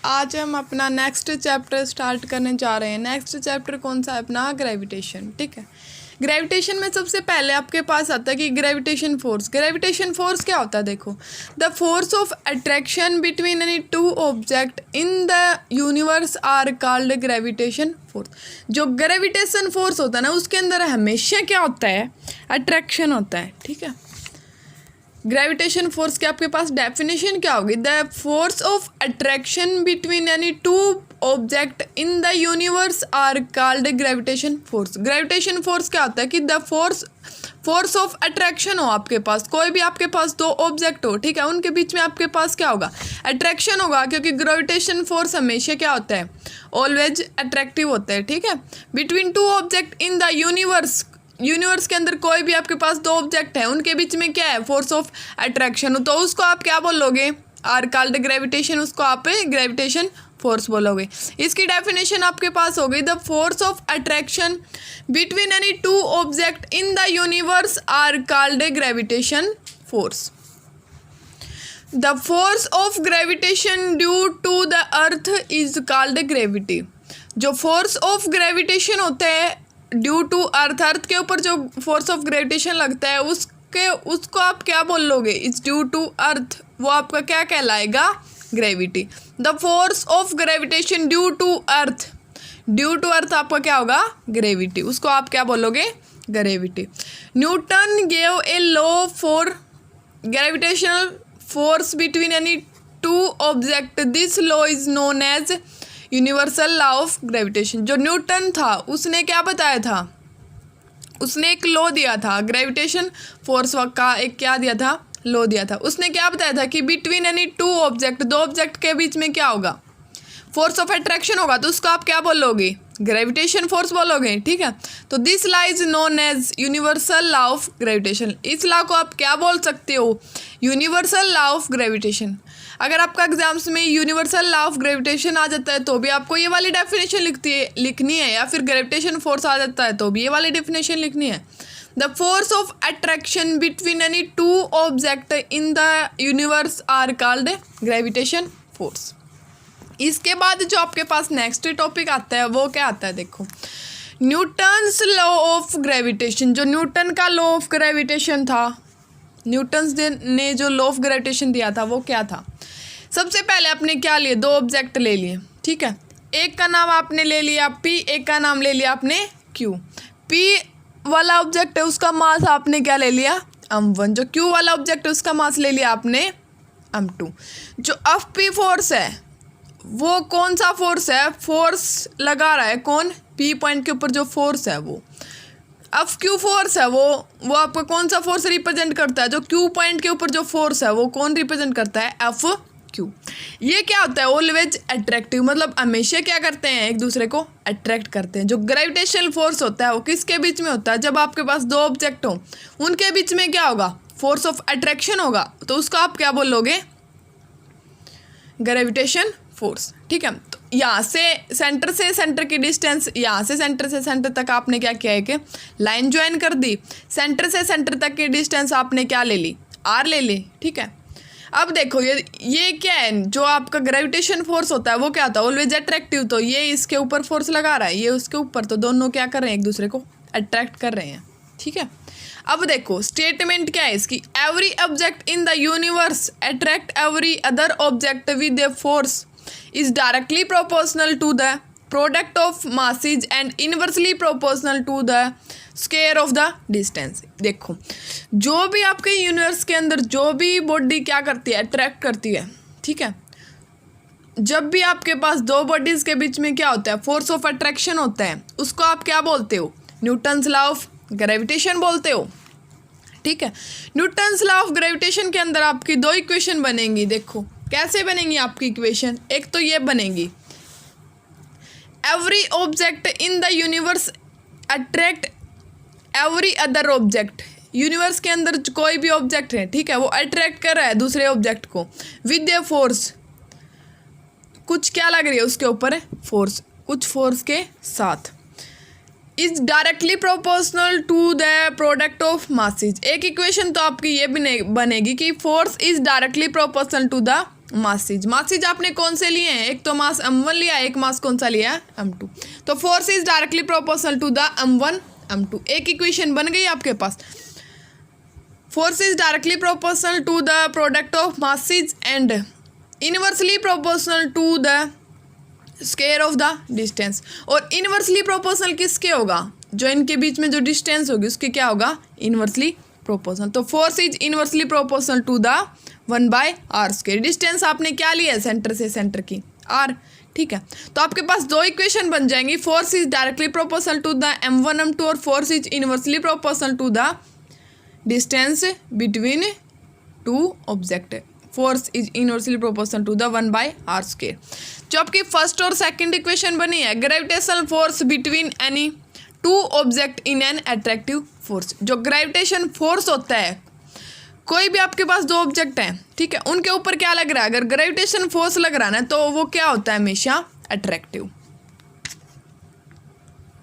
आज हम अपना नेक्स्ट चैप्टर स्टार्ट करने जा रहे हैं। नेक्स्ट चैप्टर कौन सा है अपना? ग्रेविटेशन। ठीक है, ग्रेविटेशन में सबसे पहले आपके पास आता है कि ग्रेविटेशन फोर्स। ग्रेविटेशन फोर्स क्या होता है? देखो, the force of attraction between any two object in the universe are called gravitation force. जो ग्रेविटेशन फोर्स होता है ना, उसके अंदर हमेशा क्या होता है? अट्रैक्शन होता है। ठीक है, ग्रेविटेशन फोर्स के आपके पास डेफिनेशन क्या होगी? The force of attraction between any two object in the universe are called gravitation force. Gravitation force क्या होता है कि द फोर्स ऑफ अट्रैक्शन हो आपके पास, कोई भी आपके पास दो ऑब्जेक्ट हो, ठीक है, उनके बीच में आपके पास क्या होगा? अट्रैक्शन होगा, क्योंकि ग्रेविटेशन फोर्स हमेशा क्या होता है? ऑलवेज अट्रैक्टिव होता है। ठीक है, between two object in the universe के अंदर कोई भी आपके पास दो ऑब्जेक्ट है, उनके बीच में क्या है? Force of attraction. तो उसको आप क्या बोलोगे? आर कॉल्ड ग्रेविटेशन, उसको आप ग्रेविटेशन फोर्स बोलोगे। इसकी डेफिनेशन आपके पास हो गई, the force of attraction between any two object in the universe are called gravitation force. The force of gravitation due to the earth is called gravity. जो force of gravitation होता है due to अर्थ के ऊपर जो force of gravitation लगता है उसको आप क्या बोलोगे? इट्स ड्यू टू अर्थ, वो आपका क्या कहलाएगा? Gravity. The force of gravitation due to earth आपका क्या होगा? ग्रेविटी। उसको आप क्या बोलोगे? Gravity. Newton gave a law for gravitational force between any two object. This law is known as universal law of gravitation. जो न्यूटन था उसने क्या बताया था? उसने एक लॉ दिया था, ग्रेविटेशन फोर्स का एक क्या दिया था? लॉ दिया था। उसने क्या बताया था कि बिटवीन एनी टू ऑब्जेक्ट, दो ऑब्जेक्ट के बीच में क्या होगा? फोर्स ऑफ अट्रैक्शन होगा। तो उसको आप क्या बोलोगे? ग्रेविटेशन फोर्स बोलोगे। ठीक है, तो this law is known as universal law of gravitation. इस लॉ को आप क्या बोल सकते हो? Universal law of gravitation. अगर आपका एग्जाम्स में यूनिवर्सल लॉ ऑफ ग्रेविटेशन आ जाता है तो भी आपको ये वाली डेफिनेशन लिखनी है, या फिर ग्रेविटेशन फोर्स आ जाता है तो भी ये वाली डेफिनेशन लिखनी है। The force of attraction between any two object in the universe are called gravitation force. इसके बाद जो आपके पास नेक्स्ट टॉपिक आता है वो क्या आता है? देखो, न्यूटन्स लॉ ऑफ ग्रेविटेशन। जो न्यूटन का लॉ ऑफ ग्रेविटेशन था, न्यूटन ने जो लॉ ऑफ ग्रेविटेशन दिया था वो क्या था? सबसे पहले आपने क्या लिए? दो ऑब्जेक्ट ले लिए। ठीक है, एक का नाम आपने ले लिया P, एक का नाम ले लिया आपने Q। P वाला ऑब्जेक्ट है, उसका मास आपने क्या ले लिया? m1। जो Q वाला ऑब्जेक्ट है उसका मास ले लिया आपने m2। जो F फोर्स है वो कौन सा फोर्स है? फोर्स लगा रहा है कौन? P पॉइंट के ऊपर जो फोर्स है वो F फोर्स है। वो आपका कौन सा फोर्स रिप्रेजेंट करता है? जो Q पॉइंट के ऊपर जो फोर्स है वो कौन रिप्रेजेंट करता है? F। ये क्या होता है? ऑलवेज अट्रैक्टिव, मतलब हमेशा क्या करते हैं? एक दूसरे को अट्रैक्ट करते हैं। जो ग्रेविटेशनल फोर्स होता है वो किसके बीच में होता है? जब आपके पास दो ऑब्जेक्ट हो उनके बीच में क्या होगा? फोर्स ऑफ अट्रैक्शन होगा। तो उसको आप क्या बोलोगे? Gravitation force. ठीक है, तो यहाँ से सेंटर की डिस्टेंस, यहाँ से सेंटर तक आपने क्या किया है कि लाइन ज्वाइन कर दी। सेंटर से सेंटर तक की डिस्टेंस आपने क्या ले ली? R ले ली। ठीक है, अब देखो ये क्या है? जो आपका ग्रेविटेशन फोर्स होता है वो क्या होता है? Always attractive. तो ये इसके ऊपर फोर्स लगा रहा है, ये उसके ऊपर, तो दोनों क्या कर रहे हैं? एक दूसरे को अट्रैक्ट कर रहे हैं। ठीक है, अब देखो स्टेटमेंट क्या है इसकी? Every object in the universe attract every other object with a force is directly proportional to the product of masses and inversely proportional to the square of the distance. देखो, जो भी आपके यूनिवर्स के अंदर जो भी बॉडी क्या करती है? अट्रैक्ट करती है। ठीक है, जब भी आपके पास दो बॉडीज के बीच में क्या होता है? फोर्स ऑफ अट्रैक्शन होता है। उसको आप क्या बोलते हो? न्यूटन्स लॉ ऑफ ग्रेविटेशन बोलते हो। ठीक है, न्यूटन्स लॉ ऑफ ग्रेविटेशन के अंदर आपकी दो इक्वेशन बनेंगी। देखो कैसे बनेंगी आपकी इक्वेशन? एक तो ये बनेगी, every object in the universe attract every other object. Universe के अंदर कोई भी ऑब्जेक्ट है, ठीक है, वो अट्रैक्ट कर रहा है दूसरे ऑब्जेक्ट को विद ए फोर्स। कुछ क्या लग रही है उसके ऊपर? है फोर्स, कुछ फोर्स के साथ। Is directly proportional to the product of masses. एक इक्वेशन तो आपकी ये भी बनेगी कि force is directly proportional to the masses. Masses आपने कौन से लिए हैं, एक तो मास m1 लिया, एक मास कौन सा लिया है, m2। तो force is directly proportional to the m1 m2। एक इक्वेशन बन गई आपके पास। Force is directly proportional to the product of masses and inversely proportional to the square of the distance. और इनवर्सली प्रोपोर्शनल किसके होगा, जो इनके बीच में जो डिस्टेंस होगी उसके क्या होगा, इनवर्सली प्रोपोर्शनल। तो force is inversely proportional to the 1/r²। Distance आपने क्या लिया है, सेंटर से सेंटर की r, ठीक है। तो आपके पास दो इक्वेशन बन जाएंगी, force is directly proportional to the m1 m2 और force is inversely proportional to the distance between two object. Force is inversely proportional to the 1/r²। जो आपकी फर्स्ट और सेकंड इक्वेशन बनी है, gravitational force between any two object in an attractive force. जो gravitation force होता है, कोई भी आपके पास दो ऑब्जेक्ट हैं, ठीक है, उनके ऊपर क्या लग रहा है, अगर ग्रेविटेशन फोर्स लग रहा है ना तो वो क्या होता है, हमेशा अट्रैक्टिव।